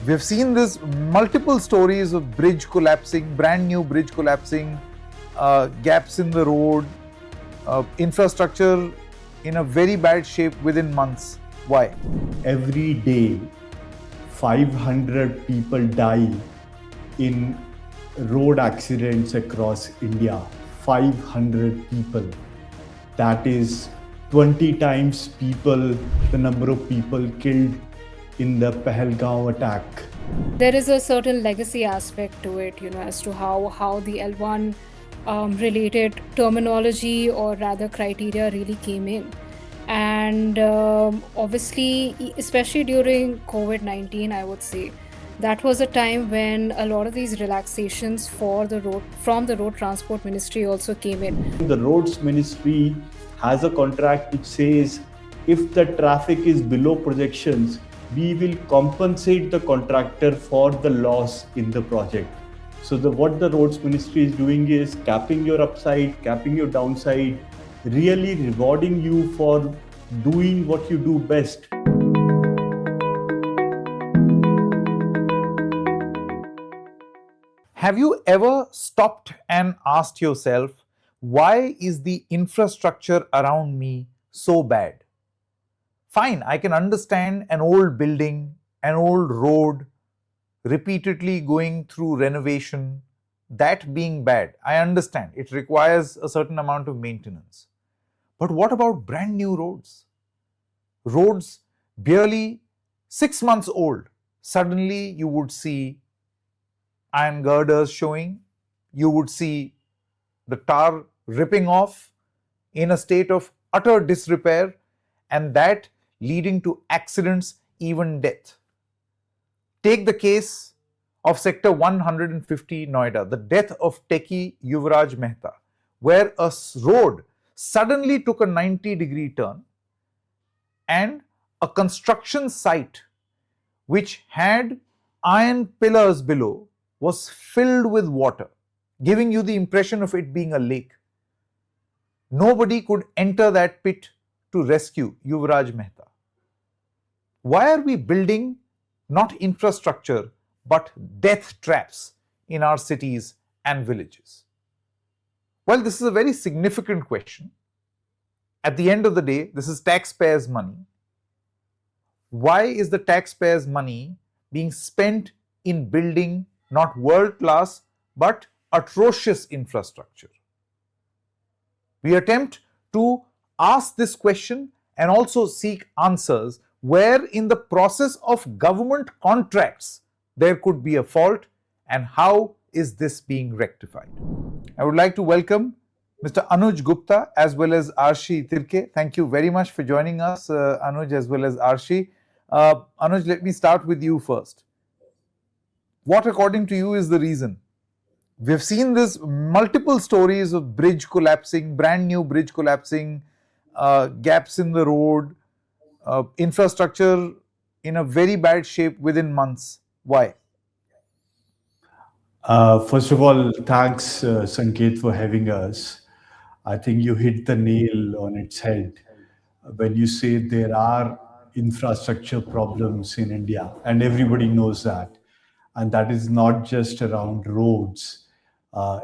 We've seen this multiple stories of bridge collapsing, brand new bridge collapsing, gaps in the road, infrastructure in a very bad shape within months. Why? Every day, 500 people die in road accidents across India. 500 people. That is 20 times the number of people killed in the Pahalgaon attack. There is a certain legacy aspect to it, as to how the L1 related terminology, or rather criteria, really came in. And obviously, especially during COVID-19, I would say, that was a time when a lot of these relaxations from the Road Transport Ministry also came in. The Roads Ministry has a contract which says if the traffic is below projections, we will compensate the contractor for the loss in the project. So what the Roads Ministry is doing is capping your upside, capping your downside, really rewarding you for doing what you do best. Have you ever stopped and asked yourself, why is the infrastructure around me so bad? Fine, I can understand an old building, an old road, repeatedly going through renovation, that being bad. I understand it requires a certain amount of maintenance. But what about brand new roads? Roads barely 6 months old. Suddenly you would see iron girders showing, you would see the tar ripping off in a state of utter disrepair, and that leading to accidents, even death. Take the case of Sector 150 Noida, the death of techie Yuvraj Mehta, where a road suddenly took a 90-degree turn and a construction site which had iron pillars below was filled with water, giving you the impression of it being a lake. Nobody could enter that pit to rescue Yuvraj Mehta. Why are we building not infrastructure but death traps in our cities and villages? Well, this is a very significant question. At the end of the day, this is taxpayers' money. Why is the taxpayers' money being spent in building not world-class but atrocious infrastructure? We attempt to ask this question and also seek answers where in the process of government contracts there could be a fault, and how is this being rectified. I would like to welcome Mr. Anuj Gupta as well as Arshi Tirke. Thank you very much for joining us, Anuj as well as Arshi. Anuj, let me start with you first. What, according to you, is the reason? We've seen this multiple stories of bridge collapsing, brand new bridge collapsing, gaps in the road, infrastructure in a very bad shape within months. Why? First of all, thanks, Sanket, for having us. I think you hit the nail on its head when you say there are infrastructure problems in India, and everybody knows that. And that is not just around roads.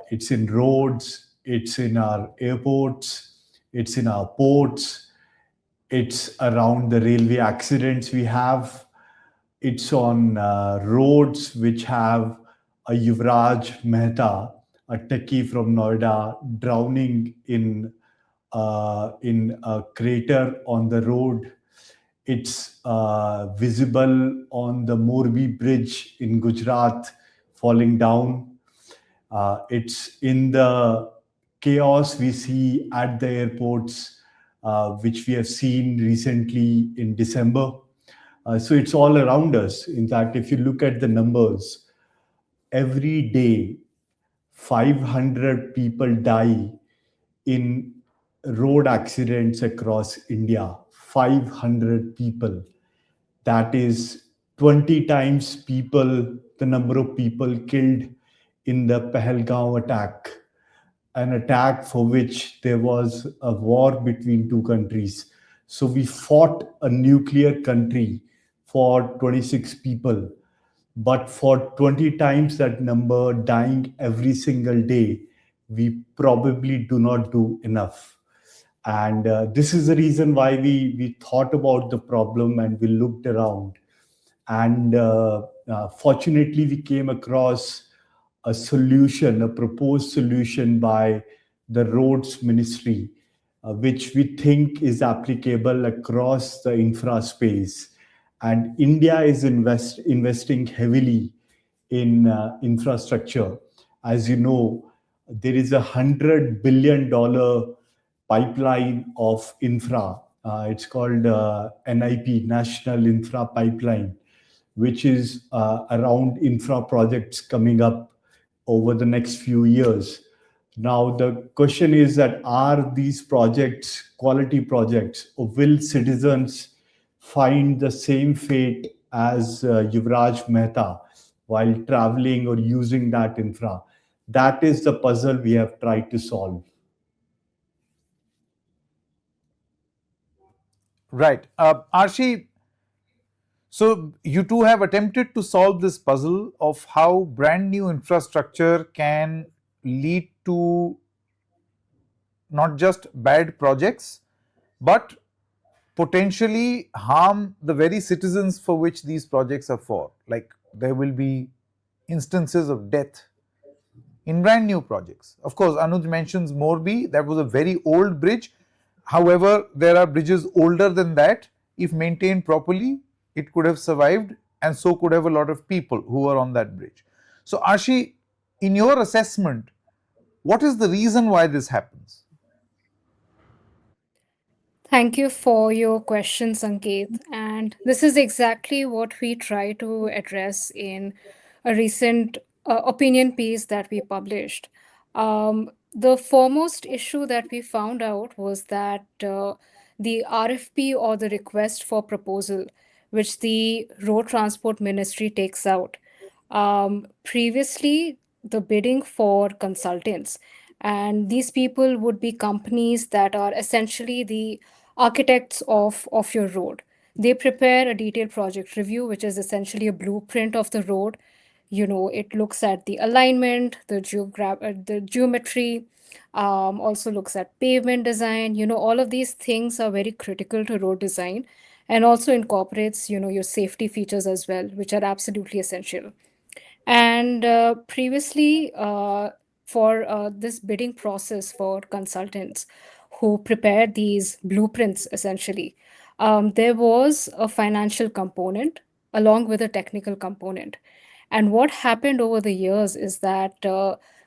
It's in roads, it's in our airports, it's in our ports, it's around the railway accidents we have, it's on roads which have a Yuvraj Mehta, a techie from Noida, drowning in a crater on the road. It's visible on the Morbi Bridge in Gujarat falling down. It's in the chaos we see at the airports, which we have seen recently in December. So it's all around us. In fact, if you look at the numbers, every day, 500 people die in road accidents across India. 500 people. That is 20 times the number of people killed in the Pahalgaon attack, an attack for which there was a war between two countries. So we fought a nuclear country for 26 people. But for 20 times that number dying every single day, we probably do not do enough. And this is the reason why we thought about the problem and we looked around. And fortunately, we came across a solution, a proposed solution by the roads ministry, which we think is applicable across the infra space. And India is investing heavily in infrastructure. As you know, there is $100 billion pipeline of infra. It's called NIP, National Infra Pipeline, which is around infra projects coming up over the next few years. Now, the question is that are these projects quality projects, or will citizens find the same fate as Yuvraj Mehta while traveling or using that infra? That is the puzzle we have tried to solve. Right. Arshi, so you two have attempted to solve this puzzle of how brand new infrastructure can lead to not just bad projects, but potentially harm the very citizens for which these projects are for. Like there will be instances of death in brand new projects. Of course, Anuj mentions Morbi, that was a very old bridge. However, there are bridges older than that. If maintained properly, it could have survived, and so could have a lot of people who were on that bridge. So, Arshi, in your assessment, what is the reason why this happens? Thank you for your question, Sanket. And this is exactly what we try to address in a recent opinion piece that we published. The foremost issue that we found out was that the RFP, or the request for proposal, which the Road Transport Ministry takes out, previously the bidding for consultants, and these people would be companies that are essentially the architects of your road. They prepare a detailed project review, which is essentially a blueprint of the road. It looks at the alignment, the geometry, also looks at pavement design. All of these things are very critical to road design, and also incorporates your safety features as well, which are absolutely essential. And previously, for this bidding process for consultants who prepared these blueprints, essentially, there was a financial component along with a technical component. And what happened over the years is that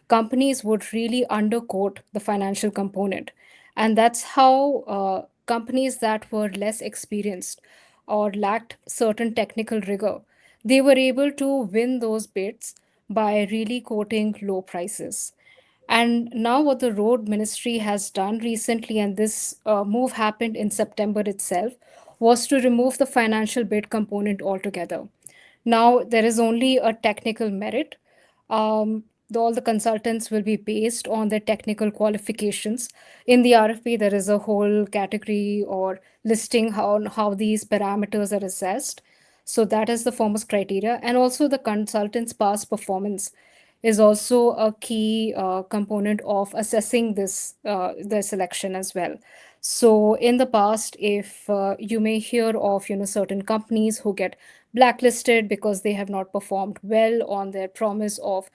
companies would really undercoat the financial component. And that's how companies that were less experienced or lacked certain technical rigor, they were able to win those bids by really quoting low prices. And now, what the road ministry has done recently, and this move happened in September itself, was to remove the financial bid component altogether. Now, there is only a technical merit. All the consultants will be based on their technical qualifications. In the RFP, there is a whole category or listing how these parameters are assessed. So, that is the foremost criteria. And also, the consultant's past performance is also a key component of assessing the selection as well. So in the past, if you may hear of certain companies who get blacklisted because they have not performed well on their promise of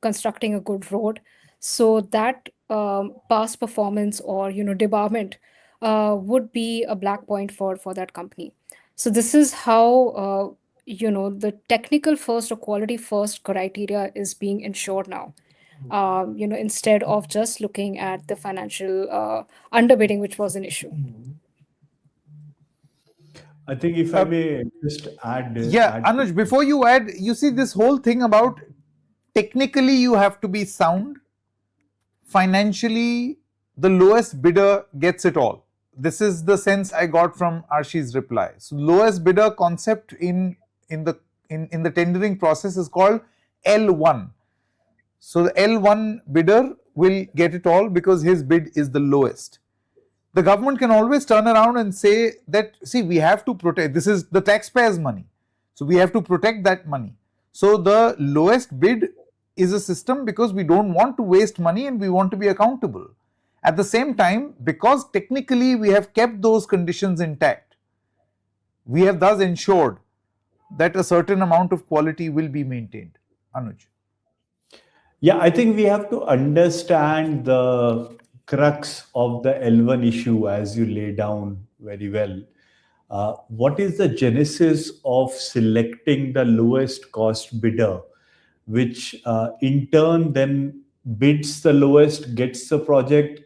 constructing a good road, so that past performance or debarment would be a black point for that company. So this is how the technical first or quality first criteria is being ensured now. Instead of just looking at the financial underbidding, which was an issue. I think if I may just add, Yeah, add Anuj, before you add, you see this whole thing about technically you have to be sound, financially the lowest bidder gets it all. This is the sense I got from Arshi's reply. So lowest bidder concept in the tendering process is called L1. So the L1 bidder will get it all because his bid is the lowest. The government can always turn around and say that, see, we have to protect, this is the taxpayers' money, so we have to protect that money. So the lowest bid is a system because we don't want to waste money and we want to be accountable. At the same time, because technically we have kept those conditions intact, we have thus ensured that a certain amount of quality will be maintained. Anuj. Yeah, I think we have to understand the crux of the L1 issue as you lay down very well. What is the genesis of selecting the lowest cost bidder, which in turn then bids the lowest, gets the project,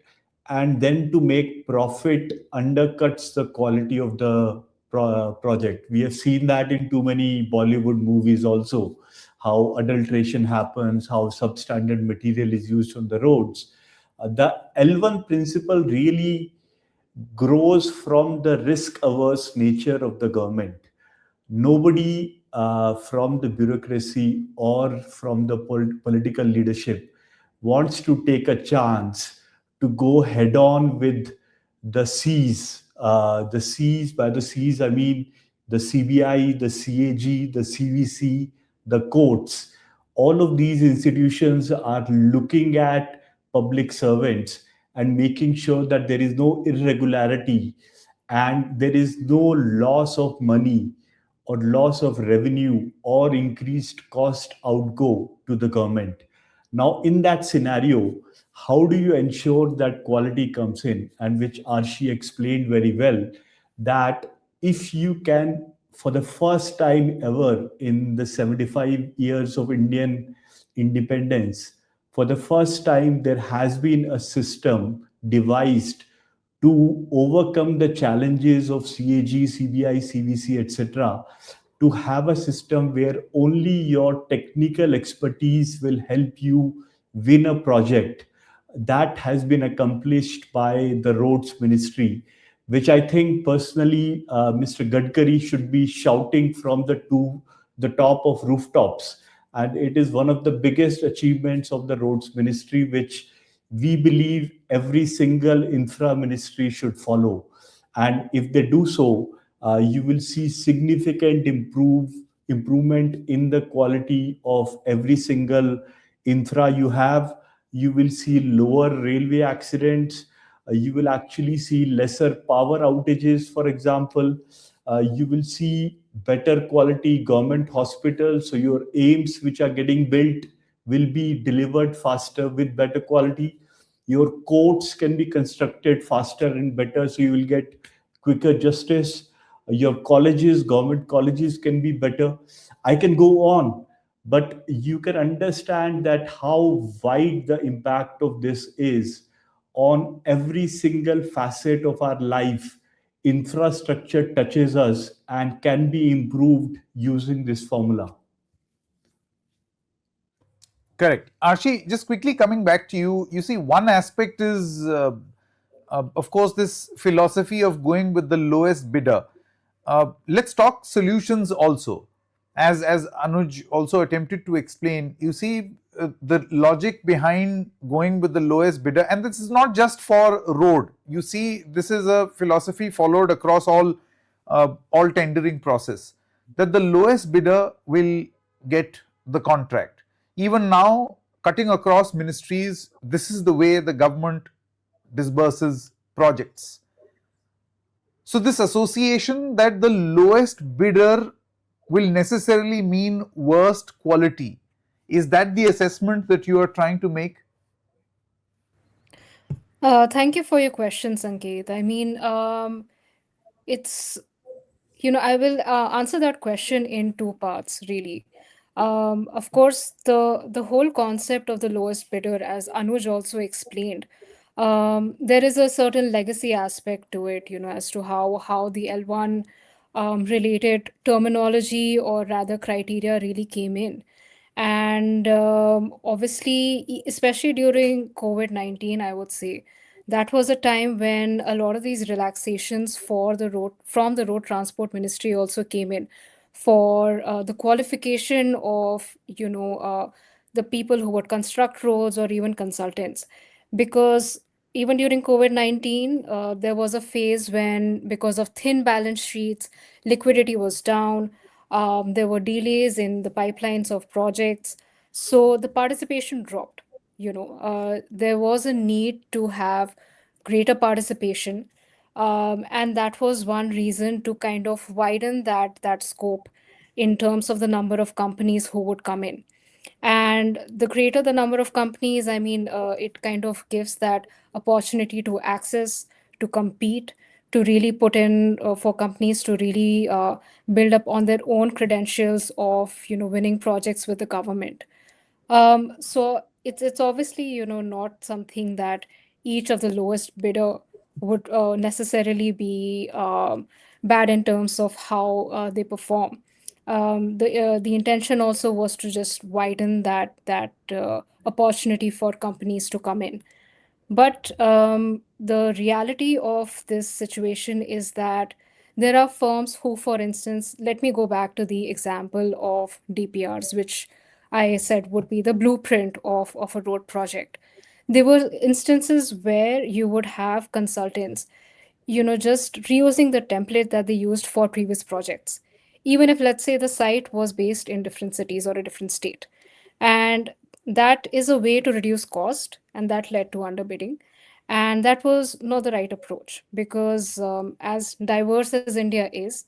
and then to make profit undercuts the quality of the project? We have seen that in too many Bollywood movies also, how adulteration happens, how substandard material is used on the roads. The L1 principle really grows from the risk averse nature of the government. Nobody from the bureaucracy or from the political leadership wants to take a chance to go head on with the C's. The C's, by the C's, I mean the CBI, the CAG, the CVC, the courts. All of these institutions are looking at public servants and making sure that there is no irregularity and there is no loss of money or loss of revenue or increased cost outgo to the government. Now, in that scenario, how do you ensure that quality comes in? And which Arshi explained very well, that if you can, for the first time ever in the 75 years of Indian independence, for the first time, there has been a system devised to overcome the challenges of CAG, CBI, CVC, etc., to have a system where only your technical expertise will help you win a project. That has been accomplished by the roads ministry, which I think personally Mr. Gadkari should be shouting from the top of rooftops. And it is one of the biggest achievements of the roads ministry, which we believe every single infra ministry should follow. And if they do so, you will see significant improvement in the quality of every single infra you have. You will see lower railway accidents. You will actually see lesser power outages, for example. You will see better quality government hospitals. So your aims which are getting built will be delivered faster with better quality. Your courts can be constructed faster and better, so you will get quicker justice. Your colleges, government colleges, can be better. I can go on, but you can understand that how wide the impact of this is on every single facet of our life. Infrastructure touches us and can be improved using this formula. Correct. Arshi, just quickly coming back to you, you see, one aspect is, of course, this philosophy of going with the lowest bidder. Let's talk solutions also. As Anuj also attempted to explain, you see the logic behind going with the lowest bidder, and this is not just for road. You see, this is a philosophy followed across all tendering process, that the lowest bidder will get the contract. Even now, cutting across ministries, this is the way the government disburses projects. So, this association that the lowest bidder will necessarily mean worst quality, is that the assessment that you are trying to make? Thank you for your question, Sanket. I mean, it's, I will answer that question in two parts, really. Of course, the whole concept of the lowest bidder, as Anuj also explained, there is a certain legacy aspect to it, as to how the L1 related terminology, or rather criteria, really came in. And obviously, especially during COVID-19, I would say that was a time when a lot of these relaxations for the road from the road transport ministry also came in, for the qualification of the people who would construct roads, or even consultants. Because even during COVID-19, there was a phase when, because of thin balance sheets, liquidity was down. There were delays in the pipelines of projects. So the participation dropped. There was a need to have greater participation. And that was one reason to kind of widen that scope in terms of the number of companies who would come in. And the greater the number of companies, I mean, it kind of gives that opportunity to access, to compete, to really put in for companies to really build up on their own credentials of winning projects with the government. So it's obviously not something that each of the lowest bidder would necessarily be bad in terms of how they perform. The intention also was to just widen that opportunity for companies to come in. But the reality of this situation is that there are firms who, for instance, let me go back to the example of DPRs, which I said would be the blueprint of a road project. There were instances where you would have consultants, just reusing the template that they used for previous projects, even if, let's say, the site was based in different cities or a different state. And that is a way to reduce cost, and that led to underbidding. And that was not the right approach because, as diverse as India is,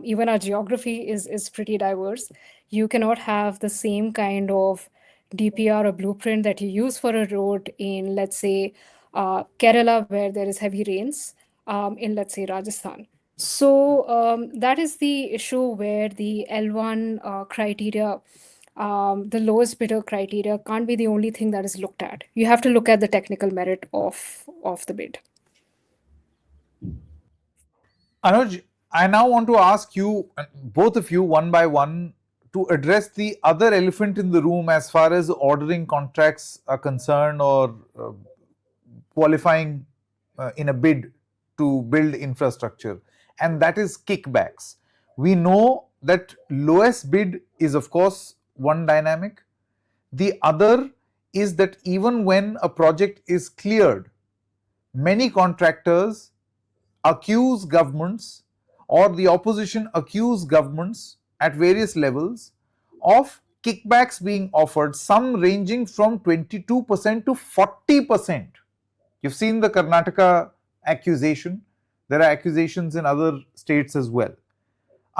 even our geography is pretty diverse. You cannot have the same kind of DPR or blueprint that you use for a road in, let's say, Kerala, where there is heavy rains, in, let's say, Rajasthan. So that is the issue where the L1 criteria, the lowest bidder criteria, can't be the only thing that is looked at. You have to look at the technical merit of the bid. Anuj, I now want to ask you, both of you, one by one, to address the other elephant in the room as far as ordering contracts are concerned, or qualifying in a bid to build infrastructure, and that is kickbacks. We know that lowest bid is, of course, one dynamic. The other is that even when a project is cleared, many contractors accuse governments, or the opposition accuse governments at various levels of kickbacks being offered, some ranging from 22% to 40%. You've seen the Karnataka accusation. There are accusations in other states as well.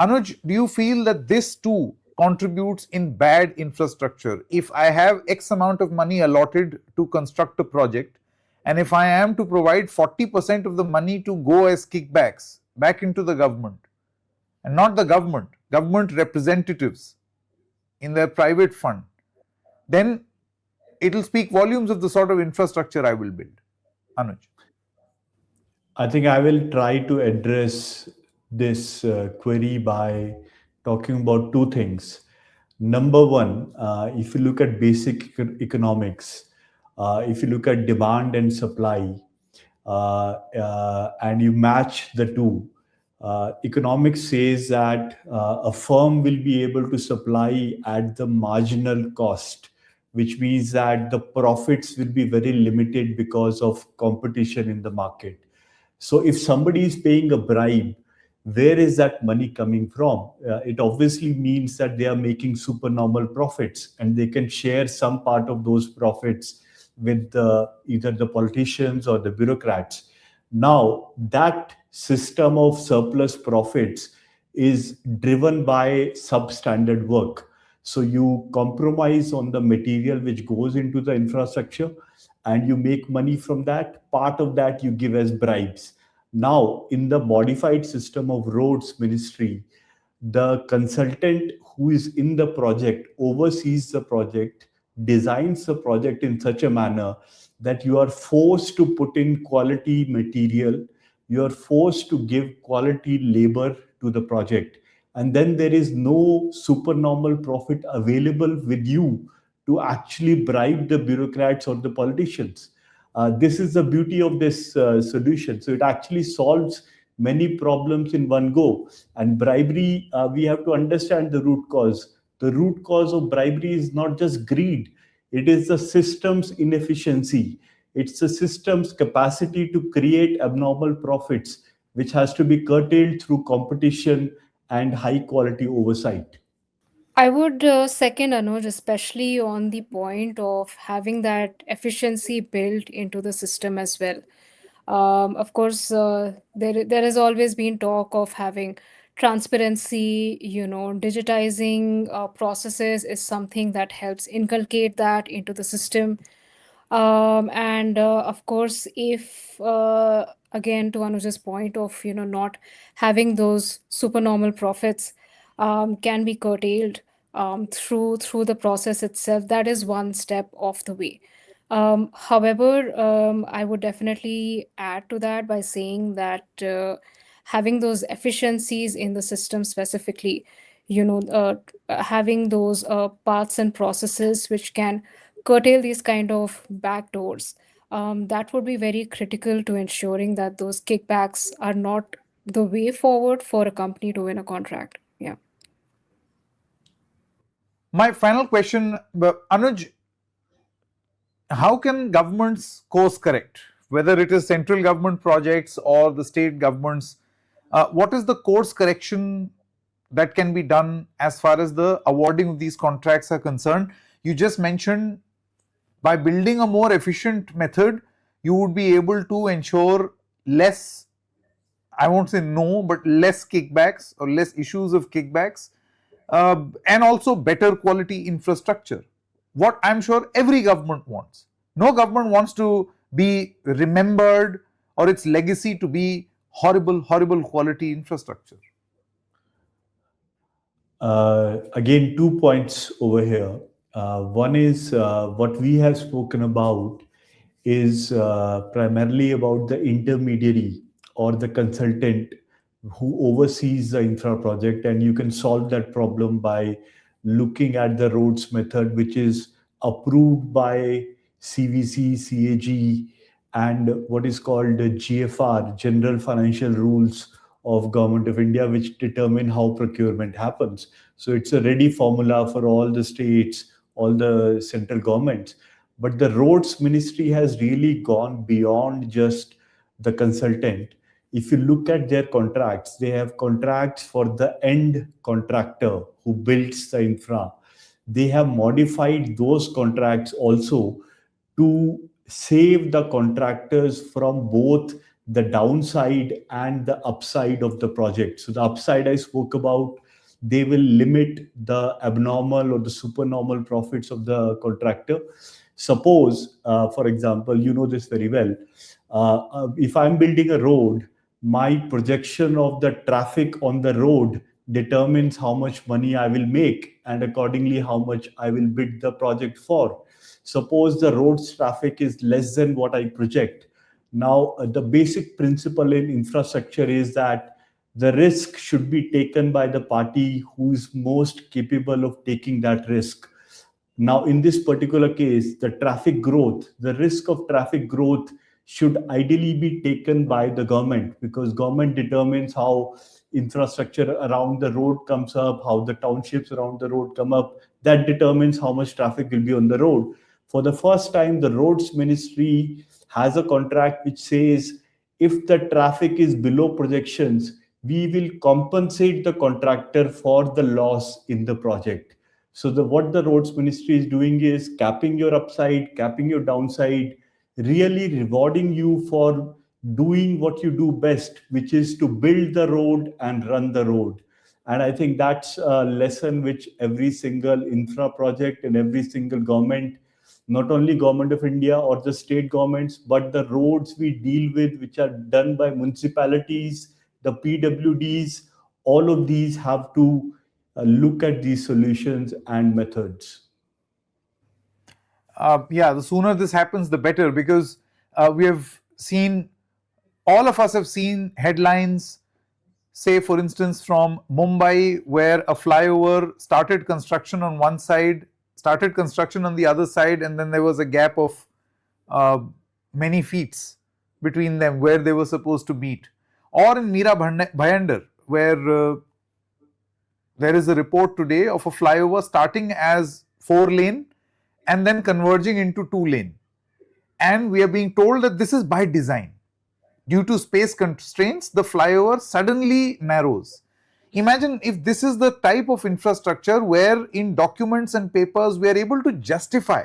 Anuj, do you feel that this too contributes in bad infrastructure? If I have X amount of money allotted to construct a project, and if I am to provide 40% of the money to go as kickbacks back into the government, and not the government, government representatives in their private fund, then it will speak volumes of the sort of infrastructure I will build. Anuj. I think I will try to address this query by talking about two things. Number one, if you look at basic economics, if you look at demand and supply, and you match the two, economics says that a firm will be able to supply at the marginal cost, which means that the profits will be very limited because of competition in the market. So if somebody is paying a bribe, where is that money coming from? It obviously means that they are making supernormal profits, and they can share some part of those profits with either the politicians or the bureaucrats. Now, that system of surplus profits is driven by substandard work. So you compromise on the material which goes into the infrastructure, and you make money from that. Part of that you give as bribes. Now, in the modified system of roads ministry, the consultant who is in the project oversees the project, designs the project in such a manner that you are forced to put in quality material, you are forced to give quality labor to the project, and then there is no supernormal profit available with you to actually bribe the bureaucrats or the politicians. This is the beauty of this solution. So it actually solves many problems in one go. And bribery, we have to understand the root cause. The root cause of bribery is not just greed, it is the system's inefficiency. It's the system's capacity to create abnormal profits, which has to be curtailed through competition and high quality oversight. I would second Anuj, especially on the point of having that efficiency built into the system as well. Of course, there has always been talk of having transparency. Digitizing processes is something that helps inculcate that into the system. And of course, if again to Anuj's point of not having those supernormal profits can be curtailed through the process itself, that is one step of the way. However, I would definitely add to that by saying that having those efficiencies in the system specifically, having those paths and processes which can curtail these kind of backdoors, that would be very critical to ensuring that those kickbacks are not the way forward for a company to win a contract. Yeah. My final question, Anuj, how can governments course correct, whether it is central government projects or the state governments? What is the course correction that can be done as far as the awarding of these contracts are concerned? You just mentioned by building a more efficient method, you would be able to ensure less, I won't say no, but less kickbacks or less issues of kickbacks, and also better quality infrastructure. What I'm sure every government wants. No government wants to be remembered or its legacy to be horrible, horrible quality infrastructure. Again, 2 points over here. One is what we have spoken about is primarily about the intermediary or the consultant who oversees the infra project, and you can solve that problem by looking at the roads method, which is approved by CVC, CAG, and what is called the GFR, General Financial Rules of Government of India, which determine how procurement happens. So it's a ready formula for all the states, all the central governments. But the roads ministry has really gone beyond just the consultant. If you look at their contracts, they have contracts for the end contractor who builds the infra. They have modified those contracts also to save the contractors from both the downside and the upside of the project. So the upside I spoke about, they will limit the abnormal or the supernormal profits of the contractor. Suppose, for example, you know this very well. If I'm building a road, my projection of the traffic on the road determines how much money I will make, and accordingly how much I will bid the project for. Suppose the road's traffic is less than what I project. Now, the basic principle in infrastructure is that the risk should be taken by the party who is most capable of taking that risk. Now, in this particular case, the traffic growth, the risk of traffic growth should ideally be taken by the government, because government determines how infrastructure around the road comes up, how the townships around the road come up. That determines how much traffic will be on the road. For the first time, the roads ministry has a contract which says if the traffic is below projections, we will compensate the contractor for the loss in the project. So what the roads ministry is doing is capping your upside, capping your downside, really rewarding you for doing what you do best, which is to build the road and run the road. And I think that's a lesson which every single infra project and every single government, not only government of India or the state governments, but the roads we deal with, which are done by municipalities, the PWDs, all of these have to look at these solutions and methods. Yeah, the sooner this happens, the better, because we have seen, all of us have seen headlines, say for instance from Mumbai, where a flyover started construction on one side, started construction on the other side, and then there was a gap of many feet between them where they were supposed to meet. Or in Mira Bhayandar, where there is a report today of a flyover starting as 4 lane and then converging into 2 lane. And we are being told that this is by design. Due to space constraints, the flyover suddenly narrows. Imagine if this is the type of infrastructure where in documents and papers we are able to justify.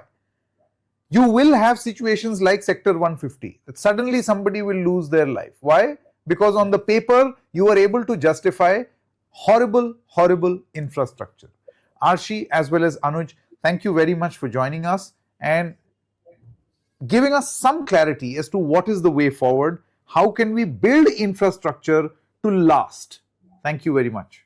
You will have situations like Sector 150, that suddenly somebody will lose their life. Why? Because on the paper you are able to justify horrible, horrible infrastructure. Arshi as well as Anuj, thank you very much for joining us and giving us some clarity as to what is the way forward. How can we build infrastructure to last? Thank you very much.